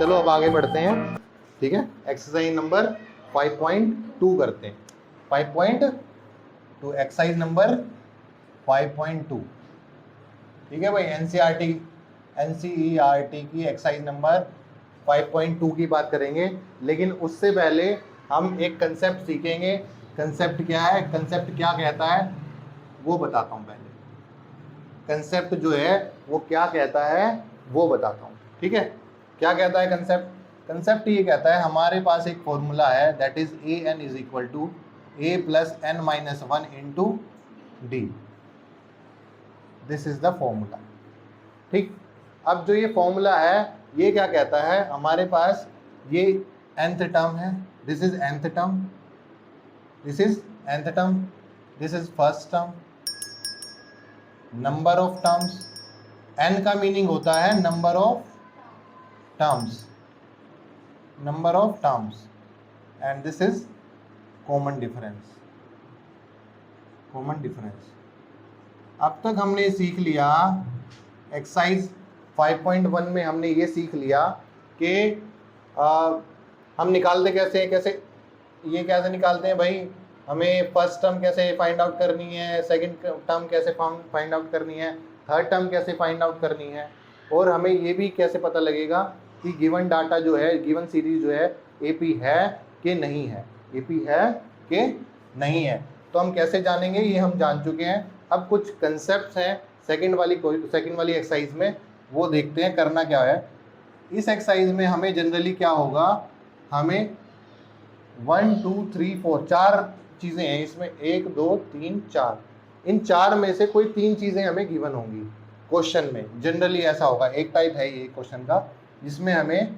चलो अब आगे बढ़ते हैं, ठीक है। एक्सरसाइज नंबर 5.2 करते हैं। 5.2 एक्सरसाइज नंबर 5.2, ठीक है भाई। एनसीईआरटी की एक्सरसाइज नंबर 5.2 की बात करेंगे, लेकिन उससे पहले हम एक कंसेप्ट सीखेंगे। कंसेप्ट क्या है, कंसेप्ट क्या कहता है वो बताता हूं पहले। कंसेप्ट जो है वो क्या कहता है वो बताता हूं, ठीक है। क्या कहता है कंसेप्ट? कंसेप्ट ये कहता है हमारे पास एक फॉर्मूला है, that is a n is equal to a plus n minus 1 into d. This is the formula, ठीक। अब जो ये फॉर्मूला है ये क्या कहता है, हमारे पास ये nth टर्म है, this is nth term, this is nth term, this is first term, number of terms. n का मीनिंग होता है number of terms, number of terms, and this is common difference, common difference. अब तक हमने सीख लिया exercise 5.1 में, हमने ये सीख लिया कि हम निकालते कैसे हैं, कैसे ये कैसे निकालते हैं भाई, हमें फर्स्ट टर्म कैसे फाइंड आउट करनी है, सेकंड टर्म कैसे फाइंड आउट करनी है, थर्ड टर्म कैसे फाइंड आउट करनी है, और हमें ये भी कैसे पता लगेगा कि गिवन डाटा जो है, गिवन सीरीज जो है एपी है कि नहीं है, एपी है कि नहीं है। तो हम कैसे जानेंगे, ये हम जान चुके हैं। अब कुछ कंसेप्ट्स हैं सेकंड वाली एक्सरसाइज में, वो देखते हैं करना क्या है। इस एक्सरसाइज में हमें जनरली क्या होगा, हमें 1 2 3 4 4 चीज़ें हैं इसमें, 1 2 3 4, इन 4 में से कोई 3 चीज़ें हमें गिवन होंगी क्वेश्चन में। जनरली ऐसा होगा, एक टाइप है ये क्वेश्चन का जिसमें हमें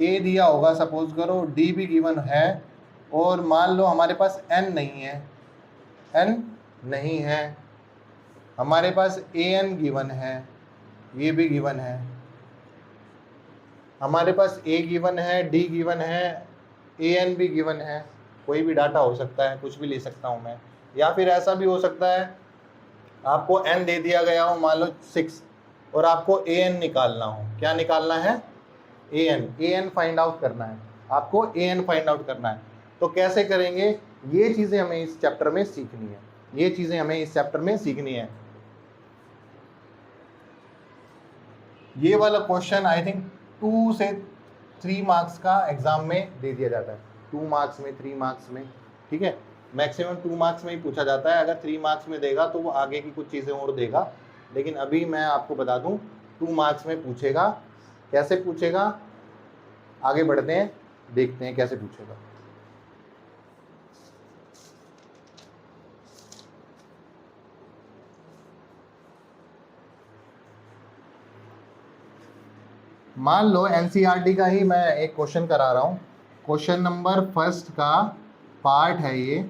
ए दिया होगा, सपोज करो डी भी गिवन है, और मान लो हमारे पास एन नहीं है, एन नहीं है, हमारे पास ए एन गिवन है, ये भी गिवन है, हमारे पास ए गिवन है, डी गिवन है, ए एन भी गिवन है। कोई भी डाटा हो सकता है, कुछ भी ले सकता हूँ मैं। या फिर ऐसा भी हो सकता है आपको एन दे दिया गया हो, मान लो 6, और आपको ए एन निकालना हो। क्या निकालना है? ए एन फाइंड आउट करना है आपको, ए एन फाइंड आउट करना है। तो कैसे करेंगे, ये चीज़ें हमें इस चैप्टर में सीखनी है, ये चीज़ें हमें इस चैप्टर में सीखनी है। ये वाला क्वेश्चन आई थिंक 2 से 3 मार्क्स का एग्जाम में दे दिया जाता है, 2 मार्क्स में, 3 मार्क्स में, ठीक है। मैक्सिमम 2 मार्क्स में ही पूछा जाता है। अगर 3 मार्क्स में देगा तो वो आगे की कुछ चीज़ें और देगा, लेकिन अभी मैं आपको बता दूं 2 मार्क्स में पूछेगा। कैसे पूछेगा, आगे बढ़ते हैं, देखते हैं कैसे पूछेगा। मान लो एनसीईआरटी का ही मैं एक क्वेश्चन करा रहा हूँ। क्वेश्चन नंबर फर्स्ट का पार्ट है ये,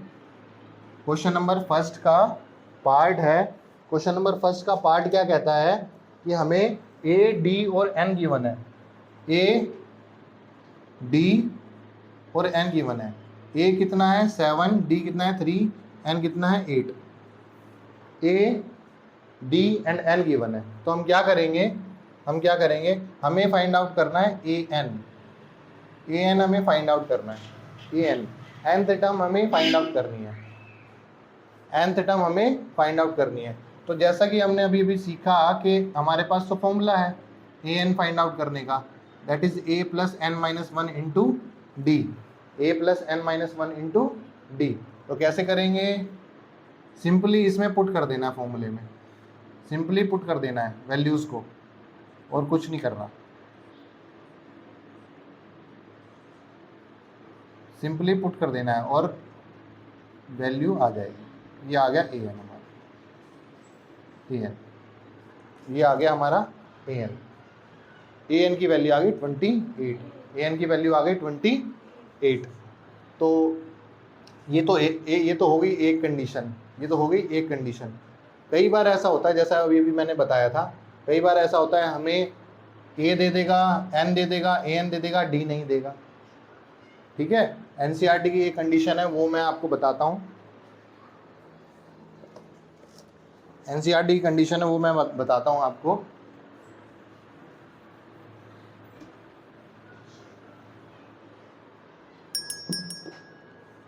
क्वेश्चन नंबर फर्स्ट का पार्ट है। क्वेश्चन नंबर फर्स्ट का पार्ट क्या कहता है कि हमें ए डी और एन गिवन है, ए डी और एन गिवन है। ए कितना है 7, डी कितना है 3, एन कितना है 8। A d and n given है, तो हम क्या करेंगे, हमें फाइंड आउट करना है ए एन हमें फाइंड आउट करना है, ए एन, एनथ टर्म हमें फाइंड आउट करनी है, nth टर्म हमें फाइंड आउट करनी है। तो जैसा कि हमने अभी सीखा कि हमारे पास तो फॉर्मूला है ए एन फाइंड आउट करने का, that is a plus n minus 1 into d, a plus n minus 1 into d. तो कैसे करेंगे, सिंपली इसमें पुट कर देना है, फॉर्मूले में सिंपली पुट कर देना है वैल्यूज़ को, और कुछ नहीं करना, सिंपली पुट कर देना है और वैल्यू आ जाएगी। ये आ गया ए एन हमारा, ए एन, ये आ गया हमारा ए एन। ए एन की वैल्यू आ गई 28, ए एन की वैल्यू आ गई 28। तो ये तो हो गई एक कंडीशन, ये तो हो गई एक कंडीशन। कई बार ऐसा होता है, जैसा अभी मैंने बताया था, कई बार ऐसा होता है हमें ए दे देगा, एन दे देगा, ए एन दे देगा, डी नहीं देगा, ठीक है। एनसीईआरटी की एक कंडीशन है, वो मैं आपको बताता हूँ। एनसीईआरटी की कंडीशन है वो मैं बताता हूँ आपको।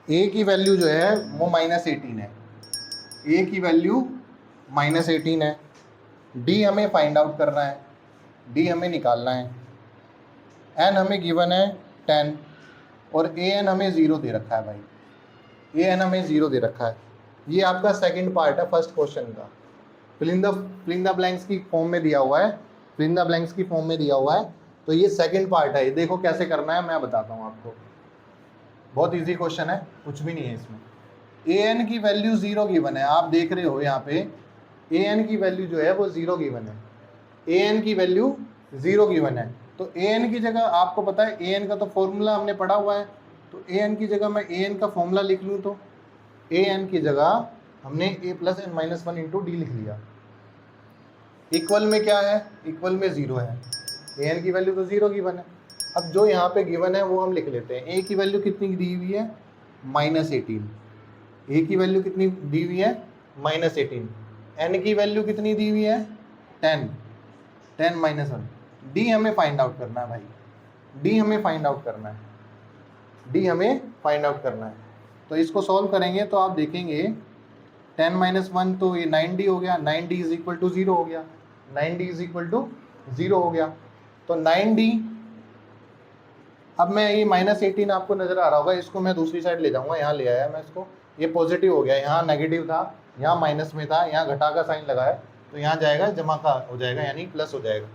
ए की वैल्यू जो है वो -18 है, ए की वैल्यू -18 है। डी हमें फाइंड आउट करना है, डी हमें निकालना है। एन हमें गिवन है 10 और ए एन हमें 0 दे रखा है भाई, ए एन हमें 0 दे रखा है। ये आपका सेकंड पार्ट है फर्स्ट क्वेश्चन का। फिल इन द ब्लैंक्स की फॉर्म में दिया हुआ है, फिल इन द ब्लैंक्स की फॉर्म में दिया हुआ है। तो ये सेकंड पार्ट है, ये देखो कैसे करना है मैं बताता हूँ आपको। बहुत इजी क्वेश्चन है, कुछ भी नहीं है इसमें। ए एन की वैल्यू 0 गिवन है, आप देख रहे हो यहाँ पे ए एन की वैल्यू जो है वो 0 गिवन है, ए एन की वैल्यू 0 गिवन है। तो ए एन की जगह आपको पता है ए एन का तो फॉर्मूला हमने पढ़ा हुआ है, तो ए एन की जगह मैं ए एन का फॉर्मूला लिख लूँ, तो ए एन की जगह हमने a plus n minus 1 into d लिख लिया। इक्वल में क्या है, इक्वल में 0 है, ए एन की वैल्यू तो 0 गिवन है। अब जो यहाँ पे गिवन है वो हम लिख लेते हैं। ए की वैल्यू कितनी दी हुई है, -18। ए की वैल्यू कितनी दी हुई है, -18। एन की वैल्यू कितनी दी हुई है, 10, 10 - 1। डी हमें फाइंड आउट करना है भाई, डी हमें फाइंड आउट करना है, डी हमें फाइंड आउट करना है। तो इसको सॉल्व करेंगे तो आप देखेंगे 10 - 1 तो ये 9D हो गया, 9D इज इक्वल टू 0 हो गया, 9D इज इक्वल टू 0 हो गया। तो 9D, अब मैं ये -18 आपको नजर आ रहा होगा, इसको मैं दूसरी साइड ले जाऊंगा, यहाँ ले आया मैं इसको, ये पॉजिटिव हो गया, यहाँ नेगेटिव था, यहाँ माइनस में था, यहाँ घटा का साइन लगाया, तो यहाँ जाएगा जमा का हो जाएगा, यानी प्लस हो जाएगा,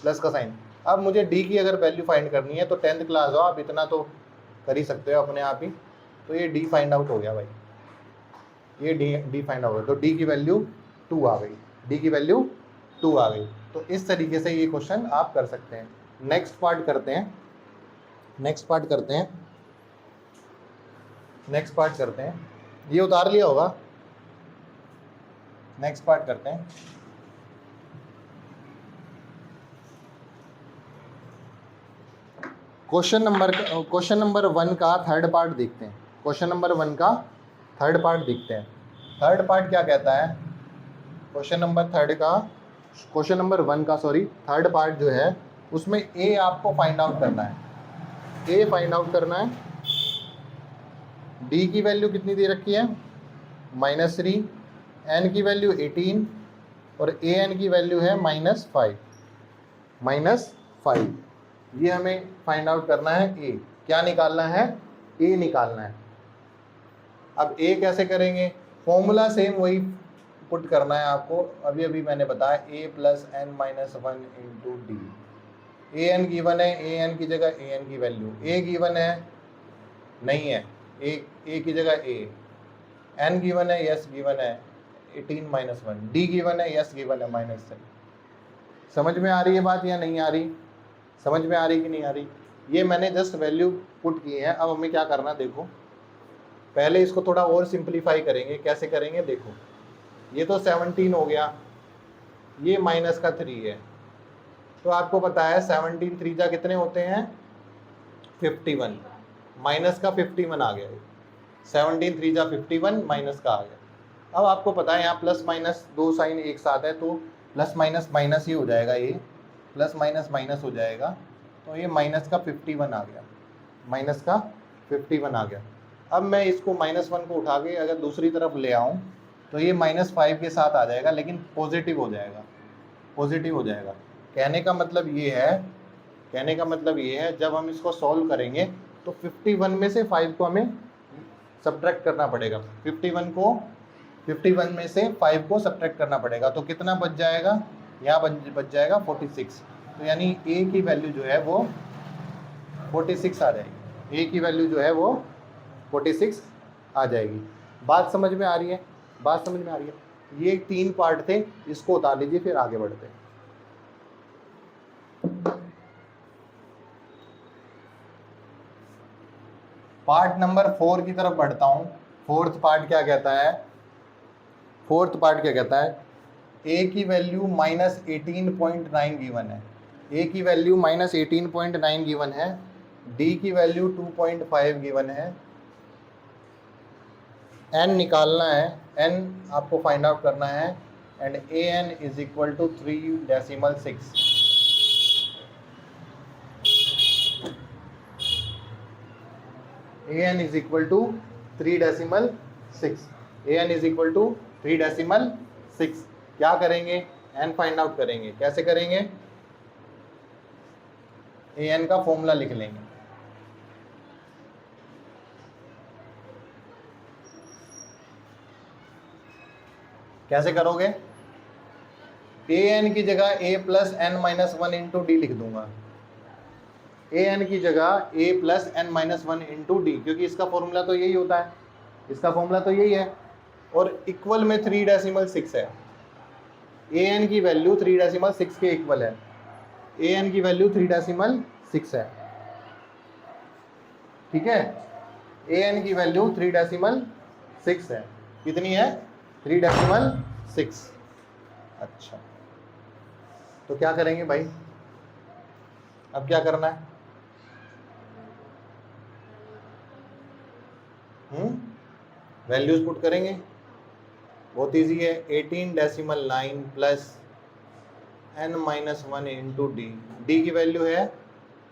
प्लस का साइन। अब मुझे डी की अगर वैल्यू फाइंड करनी है तो 10th क्लास हो आप, इतना तो कर ही सकते हो अपने आप ही। तो ये डी फाइंड आउट हो गया भाई, ये डी फाइंड आउट हो गया, तो डी की वैल्यू 2 आ गई, डी की वैल्यू 2 आ गई। तो इस तरीके से ये क्वेश्चन आप कर सकते हैं। नेक्स्ट पार्ट करते हैं, नेक्स्ट पार्ट करते हैं, नेक्स्ट पार्ट करते हैं। ये उतार लिया होगा, नेक्स्ट पार्ट करते हैं। क्वेश्चन नंबर 1 का थर्ड पार्ट देखते हैं, क्वेश्चन नंबर 1 का थर्ड पार्ट देखते हैं। थर्ड पार्ट क्या कहता है, क्वेश्चन नंबर 1 का थर्ड पार्ट जो है उसमें ए आपको फाइंड आउट करना है, ए फाइंड आउट करना है। डी की वैल्यू कितनी दे रखी है, -3, एन की वैल्यू 18 और ए एन की वैल्यू है -5। ये हमें फाइंड आउट करना है। ए क्या निकालना है, ए निकालना है। अब ए कैसे करेंगे, फॉर्मूला सेम वही पुट करना है आपको, अभी अभी मैंने बताया, a plus n minus 1 into d. A n given है, ए एन की जगह ए एन की वैल्यू, ए गिवन है नहीं है, ए की जगह ए, एन गिवन है, यस गिवन है 18 - 1, डी गिवन है, यस गिवन है -7। समझ में आ रही है बात या नहीं आ रही, समझ में आ रही कि नहीं आ रही? ये मैंने जस्ट वैल्यू पुट की है। अब हमें क्या करना, देखो पहले इसको थोड़ा और सिंप्लीफाई करेंगे। कैसे करेंगे, देखो ये तो 17 हो गया, ये -3 है, तो आपको पता है 17 3 जा कितने होते हैं, 51, माइनस का 51 आ गया, 17 3 जा 51 माइनस का आ गया। अब आपको पता है यहाँ प्लस माइनस दो साइन एक साथ है, तो प्लस माइनस माइनस ही हो जाएगा, ये प्लस माइनस माइनस हो जाएगा, तो ये माइनस का 51 आ गया, माइनस का 51 आ गया। अब मैं इसको -1 को उठा के अगर दूसरी तरफ ले आऊँ तो ये -5 के साथ आ जाएगा, लेकिन पॉजिटिव हो जाएगा, पॉजिटिव हो जाएगा। कहने का मतलब ये है, कहने का मतलब ये है, जब हम इसको सॉल्व करेंगे तो 51 में से 5 को हमें सब्ट्रैक्ट करना पड़ेगा, 51 में से 5 को सब्ट्रैक्ट करना पड़ेगा, तो कितना बच जाएगा, यहाँ बच जाएगा 46। तो यानी ए की वैल्यू जो है वो 46 आ जाएगी, ए की वैल्यू जो है वो 46 आ जाएगी। बात समझ में आ रही है, बात समझ में आ रही है? ये 3 पार्ट थे, इसको उतार लीजिए, फिर आगे बढ़ते हैं। पार्ट नंबर 4 की तरफ बढ़ता हूँ। फोर्थ पार्ट क्या कहता है, फोर्थ पार्ट क्या कहता है, ए की वैल्यू -18.9 गिवन है, ए की वैल्यू -18.9 गिवन है, डी की वैल्यू 2.5 गिवन है, एन निकालना है, एन आपको फाइंड आउट करना है, and a n is equal to 3.6। A n is equal to 3.6, an is equal to 3.6। क्या करेंगे, n फाइंड आउट करेंगे। कैसे करेंगे, an का फॉर्मूला लिख लेंगे। कैसे करोगे, an की जगह a plus n minus 1 into d लिख दूंगा। an की जगह a plus n minus 1 into D, क्योंकि इसका फॉर्मूला तो यही होता है, इसका फॉर्मूला तो यही है। और इक्वल में 3.6 है, an की वैल्यू 3.6 के इक्वल है, an की वैल्यू 3.6 है। ठीक है, an की वैल्यू 3.6 है। कितनी है, 3.6। अच्छा, तो क्या करेंगे भाई, अब क्या करना है, वैल्यूज पुट करेंगे। बहुत इजी है, 18.9 plus n minus 1 into D, D की वैल्यू है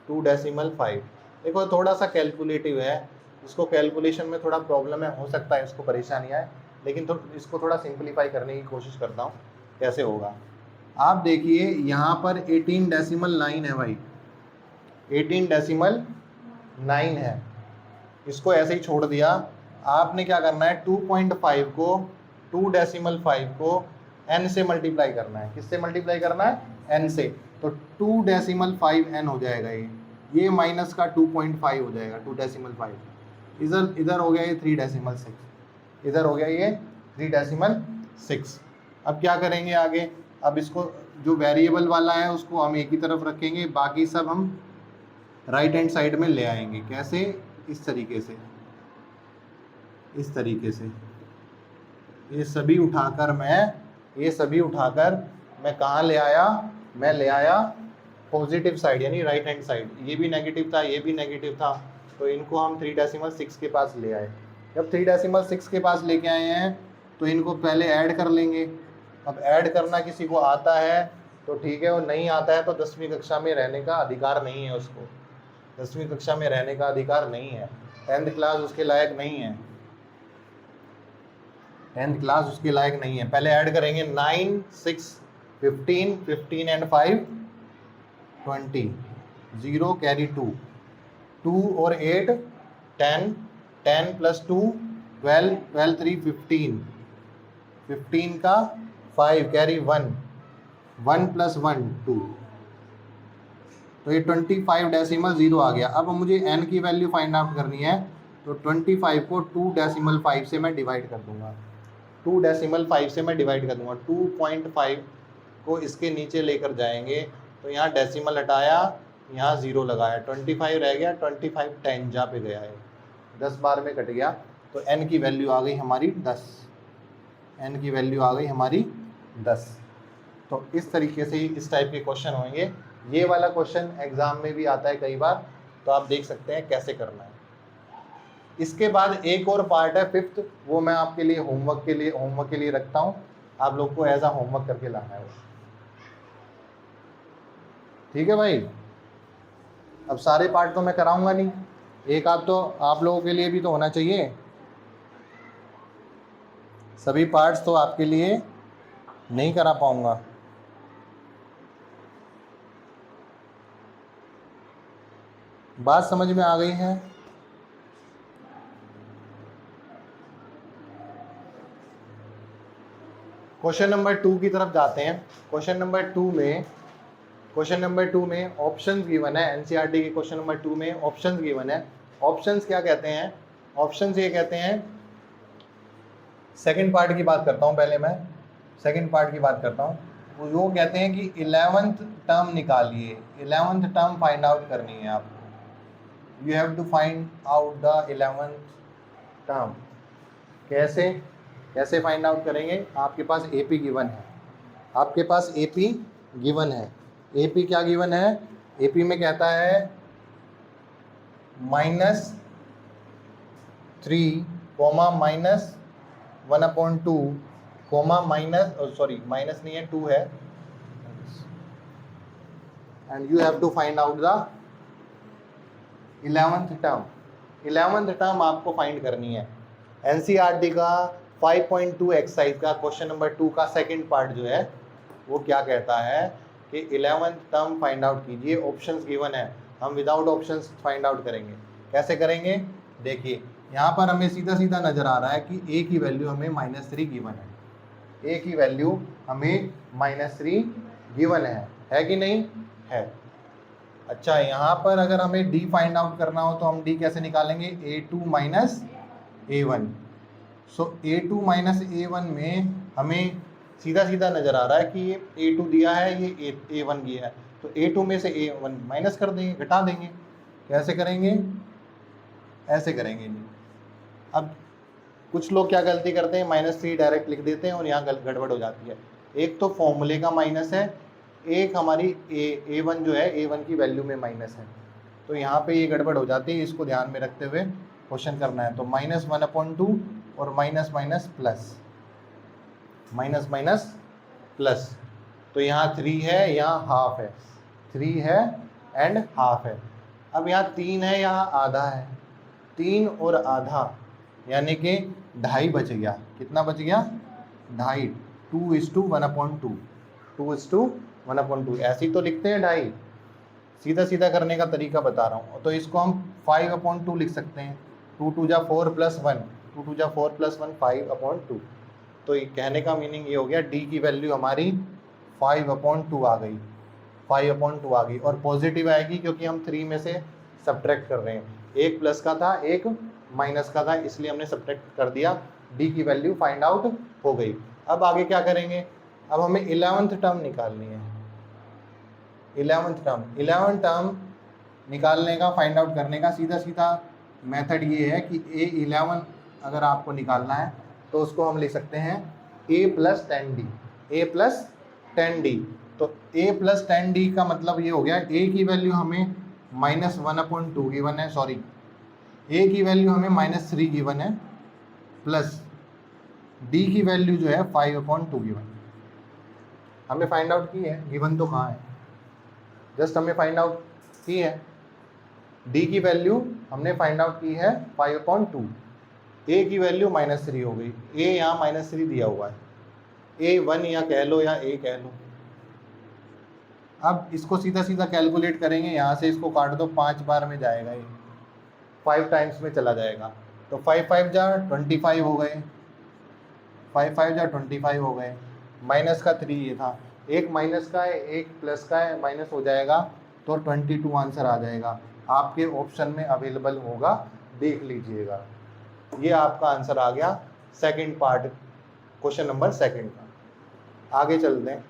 2.5। देखो थोड़ा सा कैलकुलेटिव है, इसको कैलकुलेशन में थोड़ा प्रॉब्लम है, हो सकता है इसको परेशानियाँ है, लेकिन तो इसको थोड़ा सिंप्लीफाई करने की कोशिश करता हूँ कैसे होगा। आप देखिए यहाँ पर 18.9 है भाई, 18.9 है, इसको ऐसे ही छोड़ दिया। आपने क्या करना है, 2.5 को 2.5 को n से मल्टीप्लाई करना है। किससे मल्टीप्लाई करना है, n से। तो 2.5n हो जाएगा ये माइनस का 2.5 हो जाएगा, 2.5 इधर हो गया ये 3.6, इधर हो गया ये 3.6। अब क्या करेंगे आगे, अब इसको जो वेरिएबल वाला है उसको हम एक ही तरफ रखेंगे, बाकी सब हम राइट हैंड साइड में ले आएंगे। कैसे, इस तरीके से, इस तरीके से ये सभी उठाकर मैं कहाँ ले आया, मैं ले आया पॉजिटिव साइड यानी राइट हैंड साइड। ये भी नेगेटिव था, ये भी नेगेटिव था, तो इनको हम 3.6 के पास ले आए। जब 3.6 के पास लेके आए हैं तो इनको पहले ऐड कर लेंगे। अब ऐड करना किसी को आता है तो ठीक है, और नहीं आता है तो 10वीं कक्षा में रहने का अधिकार नहीं है उसको, 10वीं कक्षा में रहने का अधिकार नहीं है, 10th क्लास उसके लायक नहीं है, 10th क्लास उसके लायक नहीं है। पहले ऐड करेंगे 9, 6, 15, 15 एंड 5 20, 0 कैरी 2, 2 और 8 10, 10 प्लस 2 12, 12 3 15, 15 का 5 कैरी 1, 1 प्लस 1 2, तो ये 25.0 आ गया। अब मुझे n की वैल्यू फाइंड आउट करनी है, तो 25 को 2.5 से मैं डिवाइड कर दूंगा, 2.5 से मैं डिवाइड कर दूंगा। 2.5 को इसके नीचे लेकर जाएंगे तो यहाँ डेसिमल हटाया, यहाँ 0 लगाया, 25 रह गया, 25 10 जहाँ पे गया है 10 बार में कट गया, तो n की वैल्यू आ गई हमारी 10, n की वैल्यू आ गई हमारी 10। तो इस तरीके से ही इस टाइप के क्वेश्चन होंगे। ये वाला क्वेश्चन एग्जाम में भी आता है कई बार, तो आप देख सकते हैं कैसे करना है। इसके बाद एक और पार्ट है 5th, वो मैं आपके लिए होमवर्क के लिए रखता हूँ, आप लोग को एज आ होमवर्क करके लाना है। ठीक है भाई, अब सारे पार्ट तो मैं कराऊंगा नहीं, एक आप तो आप लोगों के लिए भी तो होना चाहिए, सभी पार्ट्स तो आपके लिए नहीं करा पाऊंगा। बात समझ में आ गई है? क्वेश्चन नंबर 2 की तरफ जाते हैं। क्वेश्चन नंबर 2 में ऑप्शंस गिवन है, एनसीईआरटी के क्वेश्चन नंबर 2 में ऑप्शंस गिवन है। ऑप्शंस क्या कहते हैं, ऑप्शंस ये कहते हैं, सेकंड पार्ट की बात करता हूँ पहले मैं, सेकंड पार्ट की बात करता हूँ। वो कहते हैं कि 11th टर्म निकालिए, 11th टर्म फाइंड आउट करनी है आपको, you have to find out the 11th term. कैसे फाइंड आउट करेंगे, आपके पास एपी गिवन है, आपके पास एपी गिवन है। एपी क्या गिवन है, एपी में कहता है -3, -1/2, माइनस नहीं है 2 है, and you have to find out the 11th term. 11th term आपको फाइंड करनी है। एनसीईआरटी का 5.2 एक्सरसाइज का क्वेश्चन नंबर 2 का सेकंड पार्ट जो है वो क्या कहता है कि 11th टर्म फाइंड आउट कीजिए। ऑप्शंस गिवन है, हम विदाउट ऑप्शंस फाइंड आउट करेंगे। कैसे करेंगे? देखिए यहाँ पर हमें सीधा सीधा नजर आ रहा है कि ए की वैल्यू हमें -3 गिवन है। ए की वैल्यू हमें -3 गिवन है कि नहीं है? अच्छा, यहाँ पर अगर हमें डी फाइंड आउट करना हो तो हम डी कैसे निकालेंगे? A2 minus A1। सो A2 माइनस A1 में हमें सीधा सीधा नजर आ रहा है कि ये A2 दिया है, ये A1 दिया है, तो A2 में से A1 माइनस कर देंगे, घटा देंगे। कैसे करेंगे? ऐसे करेंगे जी। अब कुछ लोग क्या गलती करते हैं, -3 डायरेक्ट लिख देते हैं और यहाँ गड़बड़ हो जाती है। एक तो फॉर्मूले का माइनस है, एक हमारी A1 जो है A1 की वैल्यू में माइनस है, तो यहाँ पे ये गड़बड़ हो जाती है। इसको ध्यान में रखते हुए क्वेश्चन करना है। तो -1/2 और minus minus plus, minus minus plus, तो यहाँ 3 है, यहाँ हाफ है, 3 है एंड हाफ है। अब यहाँ 3 है, यहाँ आधा है, 3 और आधा यानी कि 2.5 बच गया। कितना बच गया? 2.5। 2:1/2, 2:1/2 ऐसे ही तो लिखते हैं 2.5। सीधा सीधा करने का तरीका बता रहा हूँ। तो इसको हम 5/2 लिख सकते हैं। 2 2 जा 4 + 1, 2 2 जा 4 + 1, 5/2। तो ये कहने का मीनिंग ये हो गया, डी की वैल्यू हमारी 5/2 आ गई, 5/2 आ गई। और पॉजिटिव आएगी क्योंकि हम 3 में से सब्ट्रैक्ट कर रहे हैं। एक प्लस का था, एक माइनस का था, इसलिए हमने सब्ट्रैक्ट कर दिया। डी की वैल्यू फाइंड आउट हो गई। अब आगे क्या करेंगे? अब हमें 11th टर्म निकालनी है। 11th टर्म निकालने का, फाइंड आउट करने का सीधा सीधा मेथड ये है कि A11 अगर आपको निकालना है तो उसको हम लिख सकते हैं A + 10D, A + 10D। तो A + 10D का मतलब ये हो गया, A की वैल्यू हमें -1/2 गिवन है, सॉरी A की वैल्यू हमें -3 गिवन है, प्लस D की वैल्यू जो है 5/2 गिवन। हमें फाइंड आउट की है, गिवन तो कहाँ है, जस्ट हमें फाइंड आउट की है। D की वैल्यू हमने फाइंड आउट की है 5/2। A की वैल्यू -3 हो गई, A यहाँ -3 दिया हुआ है, A1 या कह लो या A कह लो। अब इसको सीधा सीधा कैलकुलेट करेंगे, यहाँ से इसको काट दो, 5 बार में जाएगा, ये 5 टाइम्स में चला जाएगा। तो 5 5 जा 25 हो गए, 5 5 जा 25 हो गए। माइनस का 3 ये था, एक माइनस का है एक प्लस का है, माइनस हो जाएगा तो 22 आंसर आ जाएगा। आपके ऑप्शन में अवेलेबल होगा, देख लीजिएगा। ये आपका आंसर आ गया second part, question number second का। आगे चलते हैं।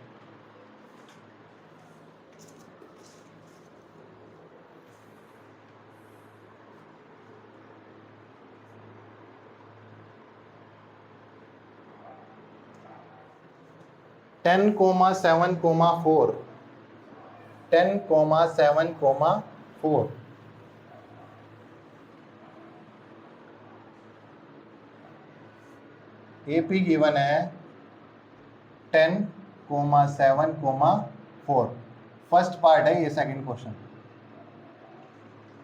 टेन कोमा 7,4, 10,7,4 AP गिवन है 10,7,4। फर्स्ट पार्ट है ये, सेकंड क्वेश्चन।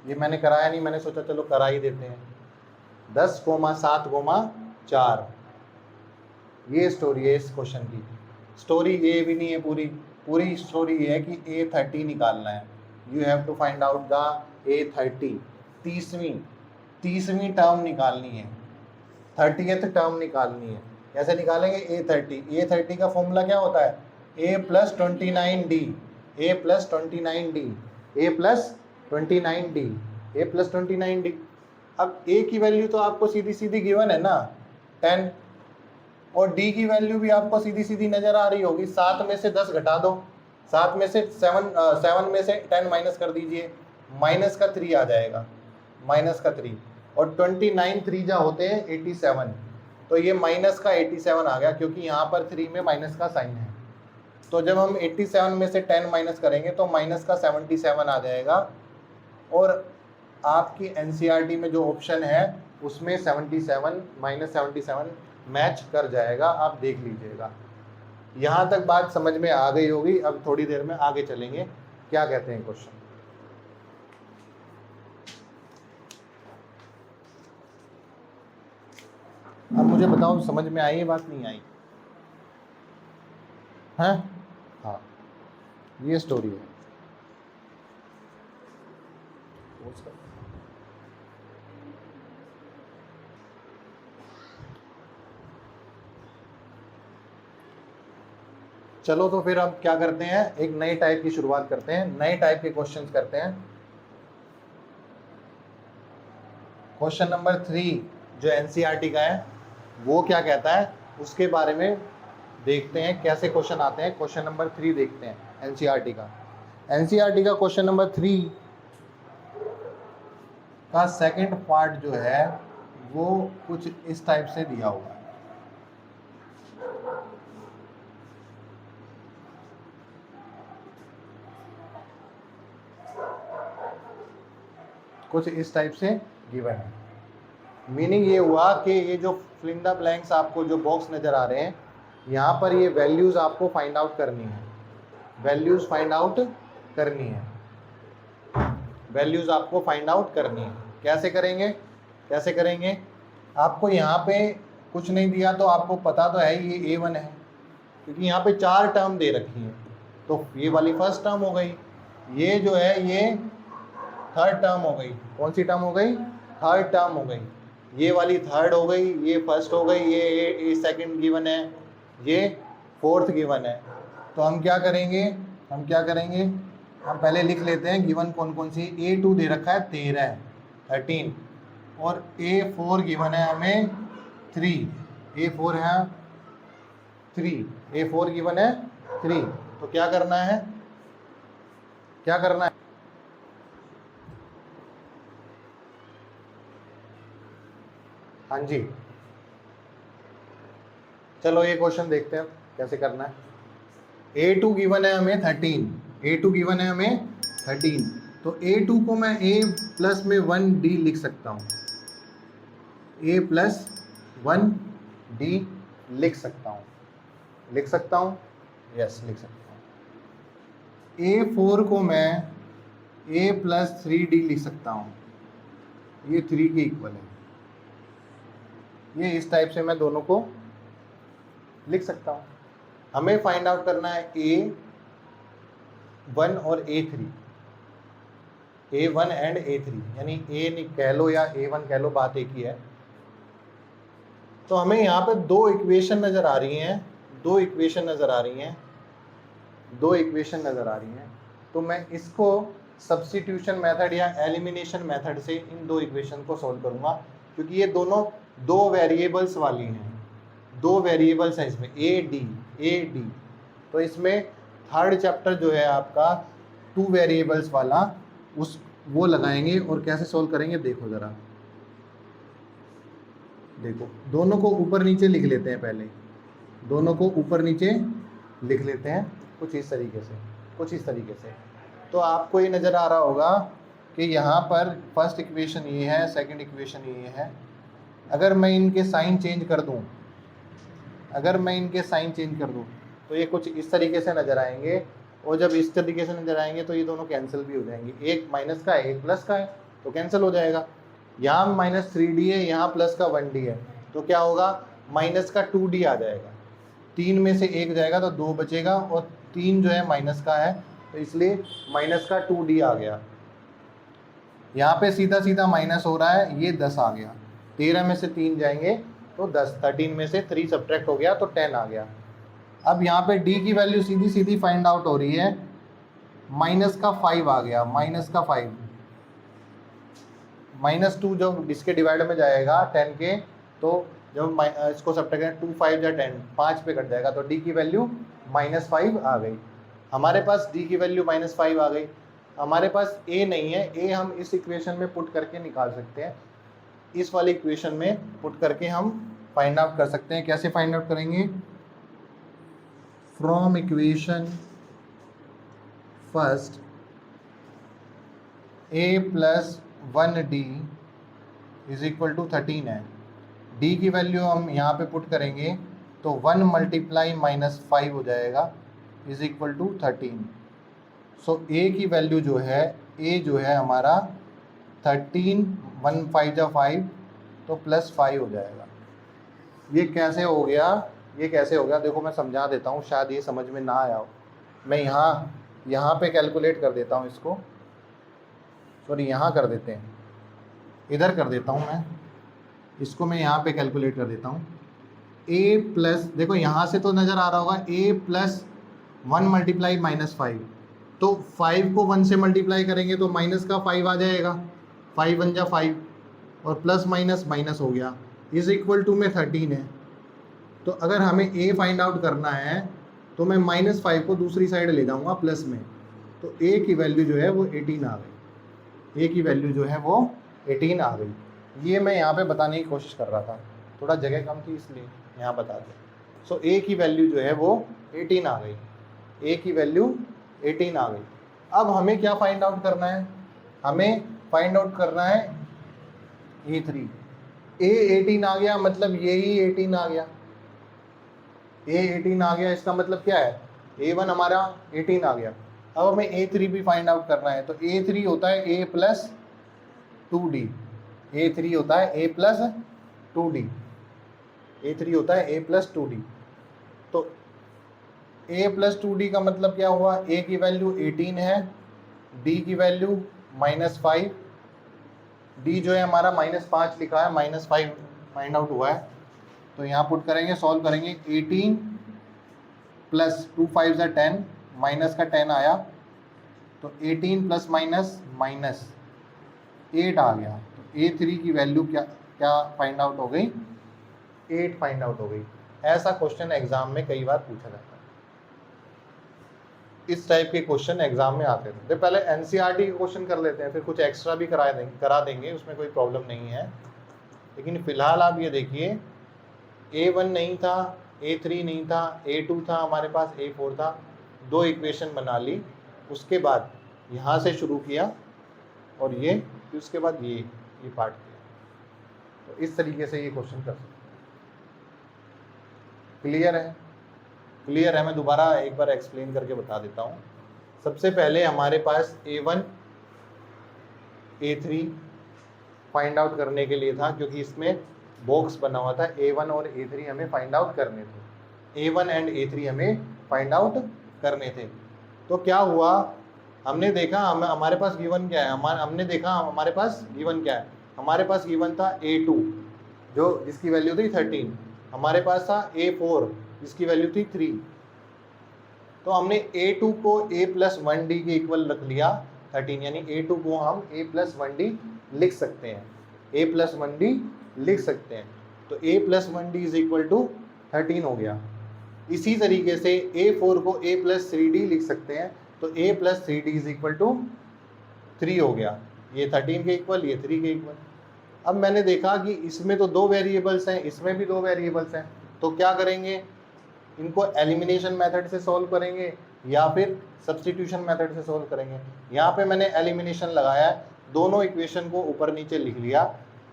ये मैंने कराया नहीं, मैंने सोचा चलो करा ही देते हैं। 10,7,4 ये स्टोरी है इस क्वेश्चन की। स्टोरी ये भी नहीं है पूरी, पूरी स्टोरी ये है कि A30 निकालना है। You have to find out the A30, तीसवीं टर्म निकालनी है, 30th टर्म निकालनी है। कैसे निकालेंगे? A30 का फॉर्मूला क्या होता है? A + 29D, A + 29D, A + 29D, A + 29D। अब A की वैल्यू तो आपको सीधी सीधी गिवन है ना 10, और D की वैल्यू भी आपको सीधी सीधी नजर आ रही होगी। 7 में से 10 घटा दो, 7 में से 7 में से 10 माइनस कर दीजिए, माइनस का 3 आ जाएगा, माइनस का 3। और 29 3 जा होते हैं 87, तो ये माइनस का 87 आ गया क्योंकि यहाँ पर 3 में माइनस का साइन है। तो जब हम 87 में से 10 माइनस करेंगे तो माइनस का 77 आ जाएगा। और आपकी एनसीईआरटी में जो ऑप्शन है उसमें 77 -77 मैच कर जाएगा, आप देख लीजिएगा। यहाँ तक बात समझ में आ गई होगी। अब थोड़ी देर में आगे चलेंगे, क्या कहते हैं क्वेश्चन। अब मुझे बताओ समझ में आई ये बात, नहीं आई? हैं? हाँ, ये स्टोरी है। चलो तो फिर अब क्या करते हैं, एक नए टाइप की शुरुआत करते हैं, नए टाइप के क्वेश्चंस करते हैं। क्वेश्चन नंबर 3 जो एनसीईआरटी का है वो क्या कहता है उसके बारे में देखते हैं, कैसे क्वेश्चन आते हैं। क्वेश्चन नंबर 3 देखते हैं एनसीईआरटी का। एनसीईआरटी का क्वेश्चन नंबर 3 का सेकंड पार्ट जो है वो कुछ इस टाइप से दिया हुआ है। कुछ इस टाइप से गिवन है। मीनिंग ये हुआ कि ये जो फिल इन द ब्लैंक्स आपको जो बॉक्स नज़र आ रहे हैं यहाँ पर ये वैल्यूज़ आपको फाइंड आउट करनी है, वैल्यूज़ फाइंड आउट करनी है, वैल्यूज़ आपको फाइंड आउट करनी है। कैसे करेंगे, कैसे करेंगे? आपको यहाँ पे कुछ नहीं दिया तो आपको पता तो है ये A1 है, क्योंकि यहाँ पे 4 टर्म दे रखी हैं। तो ये वाली फर्स्ट टर्म हो गई, ये जो है ये थर्ड टर्म हो गई। कौन सी टर्म हो गई? थर्ड टर्म हो गई। ये वाली थर्ड हो गई, ये फर्स्ट हो गई, ये सेकंड गिवन है, ये फोर्थ गिवन है। तो हम क्या करेंगे, हम क्या करेंगे, हम पहले लिख लेते हैं गिवन कौन कौन सी। A2 दे रखा है 13 और A4 गिवन है हमें 3, A4 है 3, A4 गिवन है 3। तो क्या करना है, क्या करना है? हाँ जी, चलो ये क्वेश्चन देखते हैं कैसे करना है। A2 गिवन है हमें 13, A2 गिवन है हमें 13। तो A2 को मैं A प्लस में 1D लिख सकता हूँ, A प्लस 1D लिख सकता हूँ, लिख सकता हूँ, यस लिख सकता हूँ। A4 को मैं A प्लस 3D लिख सकता हूँ, ये 3 के इक्वल है। ये इस टाइप से मैं दोनों को लिख सकता हूँ। हमें फाइंड आउट करना है A1 और A3, A1 एंड A3, यानी A कह लो या A1 कह लो, बात एक ही है। तो हमें यहाँ पे दो इक्वेशन नज़र आ रही हैं, दो इक्वेशन नज़र आ रही हैं, दो इक्वेशन नज़र आ रही हैं। तो मैं इसको सब्स्टिट्यूशन मेथड या एलिमिनेशन मेथड से इन दो इक्वेशन को सॉल्व करूँगा, क्योंकि ये दोनों दो वेरिएबल्स वाली हैं, दो वेरिएबल्स हैं इसमें ए डी। तो इसमें थर्ड चैप्टर जो है आपका 2 वेरिएबल्स वाला, उस वो लगाएंगे और कैसे सॉल्व करेंगे देखो ज़रा। देखो दोनों को ऊपर नीचे लिख लेते हैं, पहले दोनों को ऊपर नीचे लिख लेते हैं कुछ इस तरीके से, कुछ इस तरीके से। तो आपको ये नज़र आ रहा होगा कि यहाँ पर फर्स्ट इक्वेशन ये है, सेकंड इक्वेशन ये है। अगर मैं इनके साइन चेंज कर दूँ, अगर मैं इनके साइन चेंज कर दूँ तो ये कुछ इस तरीके से नज़र आएंगे, और जब इस तरीके से नज़र आएंगे तो ये दोनों कैंसिल भी हो जाएंगे। एक माइनस का है, एक प्लस का है, तो कैंसिल हो जाएगा। यहाँ -3D है, यहाँ प्लस का 1D है, तो क्या होगा, माइनस का 2D आ जाएगा। 3 में से 1 जाएगा तो 2 बचेगा, और 3 जो है माइनस का है, तो इसलिए माइनस का 2D आ गया। यहाँ पे सीधा सीधा माइनस हो रहा है, ये 10 आ गया। 13 में से 3 जाएंगे तो 10, 13 में से 3 सब्ट्रैक्ट हो गया तो 10 आ गया। अब यहाँ पे D की वैल्यू सीधी सीधी फाइंड आउट हो रही है, माइनस का 5 आ गया, माइनस का 5, -2 जब इसके डिवाइड में जाएगा 10 के, तो जब इसको सब्ट्रैक्ट करें 2 5 या 10, 5 पे कट जाएगा, तो D की वैल्यू -5 आ गई। हमारे पास D की वैल्यू -5 आ गई। हमारे पास A नहीं है, A हम इस इक्वेशन में पुट करके निकाल सकते हैं, इस वाली इक्वेशन में पुट करके हम फाइंड आउट कर सकते हैं। कैसे फाइंड आउट करेंगे? From equation first A plus 1D is equal to 13 है। D की वैल्यू हम यहाँ पे पुट करेंगे तो 1 मल्टीप्लाई -5 हो जाएगा is equal to 13। So A की वैल्यू जो है, A जो है हमारा 13, 1 5 जा 5 तो +5 हो जाएगा। ये कैसे हो गया, ये कैसे हो गया, देखो मैं समझा देता हूँ, शायद ये समझ में ना आया हो। मैं यहाँ पे कैलकुलेट कर देता हूँ इसको, सॉरी यहाँ कर देते हैं, इधर कर देता हूँ मैं इसको, मैं यहाँ पे कैलकुलेट कर देता हूँ। a प्लस, देखो यहाँ से तो नज़र आ रहा होगा a प्लस 1 मल्टीप्लाई -5, तो 5 को 1 से मल्टीप्लाई करेंगे तो माइनस का 5 आ जाएगा, 5 1 जा 5, और प्लस माइनस माइनस हो गया, इज इक्वल टू में 13 है। तो अगर हमें a फाइंड आउट करना है तो मैं -5 को दूसरी साइड ले जाऊंगा प्लस में, तो a की वैल्यू जो है वो 18 आ गई, a की वैल्यू जो है वो 18 आ गई। ये मैं यहाँ पे बताने की कोशिश कर रहा था, थोड़ा जगह कम थी इसलिए यहाँ बता दें। सो a की वैल्यू जो है वो 18 आ गई, a की वैल्यू 18 आ गई। अब हमें क्या फाइंड आउट करना है, हमें फाइंड आउट करना है a3। a 18 आ गया, मतलब ये ही 18 आ गया, a 18 आ गया, इसका मतलब क्या है, a1 हमारा 18 आ गया। अब हमें a3 भी फाइंड आउट करना है, तो a3 होता है a प्लस 2d, a3 होता है a प्लस 2d, a3 होता है a प्लस 2d। तो a प्लस 2d का मतलब क्या हुआ, a की वैल्यू 18 है, d की वैल्यू -5, d जो है हमारा -5 लिखा है, -5 फाइंड आउट हुआ है, तो यहाँ पुट करेंगे, सॉल्व करेंगे। 18 प्लस 2 5 ज़ा 10, माइनस का 10 आया, तो 18 प्लस माइनस माइनस 8 आ गया। तो a3 की वैल्यू क्या क्या फाइंड आउट हो गई, 8 फाइंड आउट हो गई। ऐसा क्वेश्चन एग्जाम में कई बार पूछा जाता है, इस टाइप के क्वेश्चन एग्जाम में आते थे। तो पहले एनसीईआरटी के क्वेश्चन कर लेते हैं, फिर कुछ एक्स्ट्रा भी करा देंगे, उसमें कोई प्रॉब्लम नहीं है। लेकिन फिलहाल आप ये देखिए, a1 नहीं था, a3 नहीं था, a2 था हमारे पास, a4 था, 2 इक्वेशन बना ली, उसके बाद यहाँ से शुरू किया और ये, फिर उसके बाद ये पार्ट किया। तो इस तरीके से ये क्वेश्चन कर सकते हैं। क्लियर है, क्लियर है। मैं दोबारा एक बार एक्सप्लेन करके बता देता हूँ। सबसे पहले हमारे पास a1 a3 फाइंड आउट करने के लिए था, क्योंकि इसमें बॉक्स बना हुआ था, a1 और a3 हमें फाइंड आउट करने थे, a1 एंड a3 हमें फाइंड आउट करने थे। तो क्या हुआ, हमने देखा हमारे पास गिवन क्या है, हमने देखा हमारे पास गिवन क्या है, हमारे पास गिवन था a2 जो जिसकी वैल्यू थी 13, हमारे पास था a4 जिसकी वैल्यू थी 3। तो हमने a2 को a प्लस 1d के इक्वल रख लिया 13, यानी a2 को हम a प्लस 1d लिख सकते हैं, a प्लस 1d लिख सकते हैं। तो a plus 1d is equal to 13 हो गया। इसी तरीके से a4 को a प्लस 3d लिख सकते हैं, तो a plus 3d is equal to 3 हो गया, ये 13 के इक्वल, ये 3 के इक्वल। अब मैंने देखा कि इसमें तो 2 वेरिएबल्स हैं, इसमें भी 2 वेरिएबल्स हैं, तो क्या करेंगे, इनको एलिमिनेशन मेथड से सॉल्व करेंगे या फिर सब्स्टिट्यूशन मेथड से सॉल्व करेंगे। यहाँ पे मैंने एलिमिनेशन लगाया है, दोनों इक्वेशन को ऊपर नीचे लिख लिया।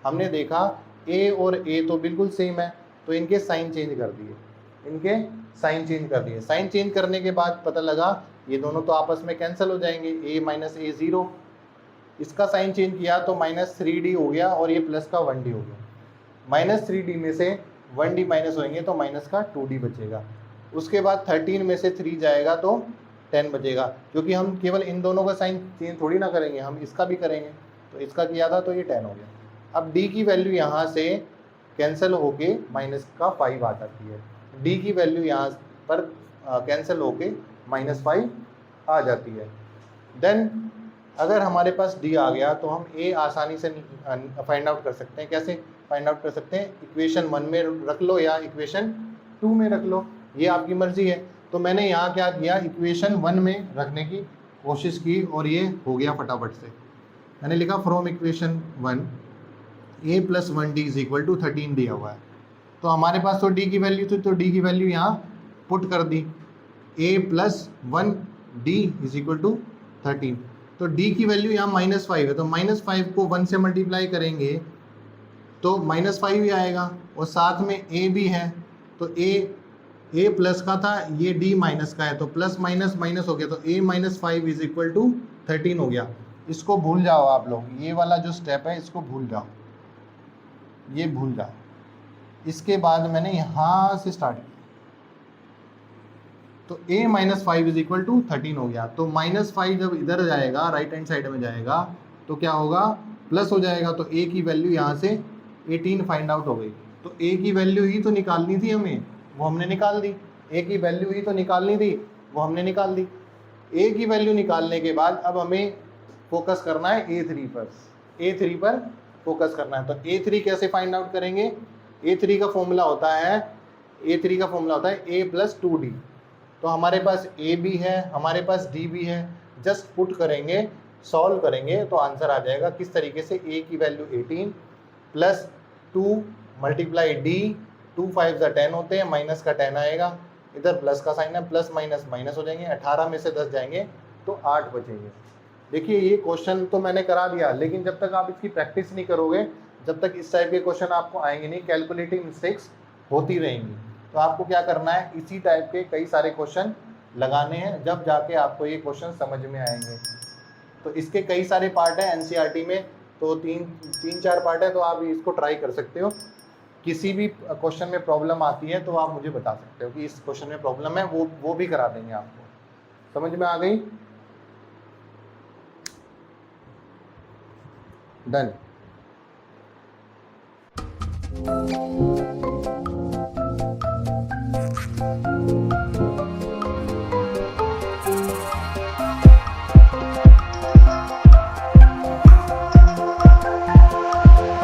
हमने देखा a और a तो बिल्कुल सेम है, तो इनके साइन चेंज कर दिए, इनके साइन चेंज कर दिए। साइन चेंज करने के बाद पता लगा ये दोनों तो आपस में कैंसिल हो जाएंगे, a माइनस a 0, इसका साइन चेंज किया तो -3d हो गया और ये प्लस का 1d हो गया। -3d में से 1d माइनस होंगे तो माइनस का 2d बचेगा। उसके बाद 13 में से 3 जाएगा तो 10 बचेगा, क्योंकि हम केवल इन दोनों का साइन चेंज थोड़ी ना करेंगे, हम इसका भी करेंगे, तो इसका किया था तो ये 10 हो गया। अब d की वैल्यू यहाँ से कैंसिल होके माइनस का 5 आ जाती है, d की वैल्यू यहाँ पर कैंसिल होके -5 आ जाती है। देन अगर हमारे पास d आ गया तो हम a आसानी से फाइंड आउट कर सकते हैं। कैसे फाइंड आउट कर सकते हैं, इक्वेशन 1 में रख लो या इक्वेशन 2 में रख लो, ये आपकी मर्जी है। तो मैंने यहाँ क्या किया, इक्वेशन 1 में रखने की कोशिश की और ये हो गया फटाफट से। मैंने लिखा from equation 1 a plus 1d is equal to 13 दिया हुआ है, तो हमारे पास तो d की वैल्यू थी, तो d की वैल्यू यहाँ पुट कर दी, a plus 1d is equal to 13। तो d की वैल्यू यहाँ -5 है, तो -5 को 1 से मल्टीप्लाई करेंगे तो -5 ही आएगा, और साथ में a भी है, तो a प्लस का था, ये d माइनस का है, तो प्लस माइनस माइनस हो गया, तो a minus 5 is equal to 13 हो गया। इसको भूल जाओ आप लोग, ये वाला जो स्टेप है इसको भूल जाओ, ये भूल जाओ। इसके बाद मैंने यहाँ से स्टार्ट किया, तो a minus 5 is equal to 13 हो गया। तो -5 जब इधर जाएगा, राइट हैंड साइड में जाएगा, तो क्या होगा, प्लस हो जाएगा। तो a की वैल्यू यहाँ से 18 फाइंड आउट हो गई। तो a की वैल्यू ही तो निकालनी थी हमें, वो हमने निकाल दी। a की वैल्यू ही तो निकालनी थी, वो हमने निकाल दी। a की वैल्यू निकालने के बाद अब हमें फोकस करना है a3 पर, a3 पर फोकस करना है। तो a3 कैसे फाइंड आउट करेंगे, a3 का फॉर्मूला होता है, a3 का फॉर्मूला होता है a प्लस 2d। तो हमारे पास a भी है, हमारे पास d भी है, जस्ट पुट करेंगे, सॉल्व करेंगे तो आंसर आ जाएगा। किस तरीके से, a की वैल्यू 18 प्लस 2 मल्टीप्लाई d, 2 5 10 होते हैं, माइनस का 10 आएगा, इधर प्लस का साइन है, प्लस माइनस माइनस हो जाएंगे, 18 में से 10 जाएंगे तो 8 बचेंगे। देखिए ये क्वेश्चन तो मैंने करा दिया, लेकिन जब तक आप इसकी प्रैक्टिस नहीं करोगे, जब तक इस टाइप के क्वेश्चन आपको आएंगे नहीं, कैलकुलेटिंग मिस्टेक्स होती रहेंगी। तो आपको क्या करना है, इसी टाइप के कई सारे क्वेश्चन लगाने हैं, जब जाके आपको ये क्वेश्चन समझ में आएंगे। तो इसके कई सारे पार्ट हैं एनसीईआरटी में, तो तीन चार पार्ट है, तो आप इसको ट्राई कर सकते हो। किसी भी क्वेश्चन में प्रॉब्लम आती है तो आप मुझे बता सकते हो कि इस क्वेश्चन में प्रॉब्लम है, वो भी करा देंगे आपको। समझ में आ गई? डन।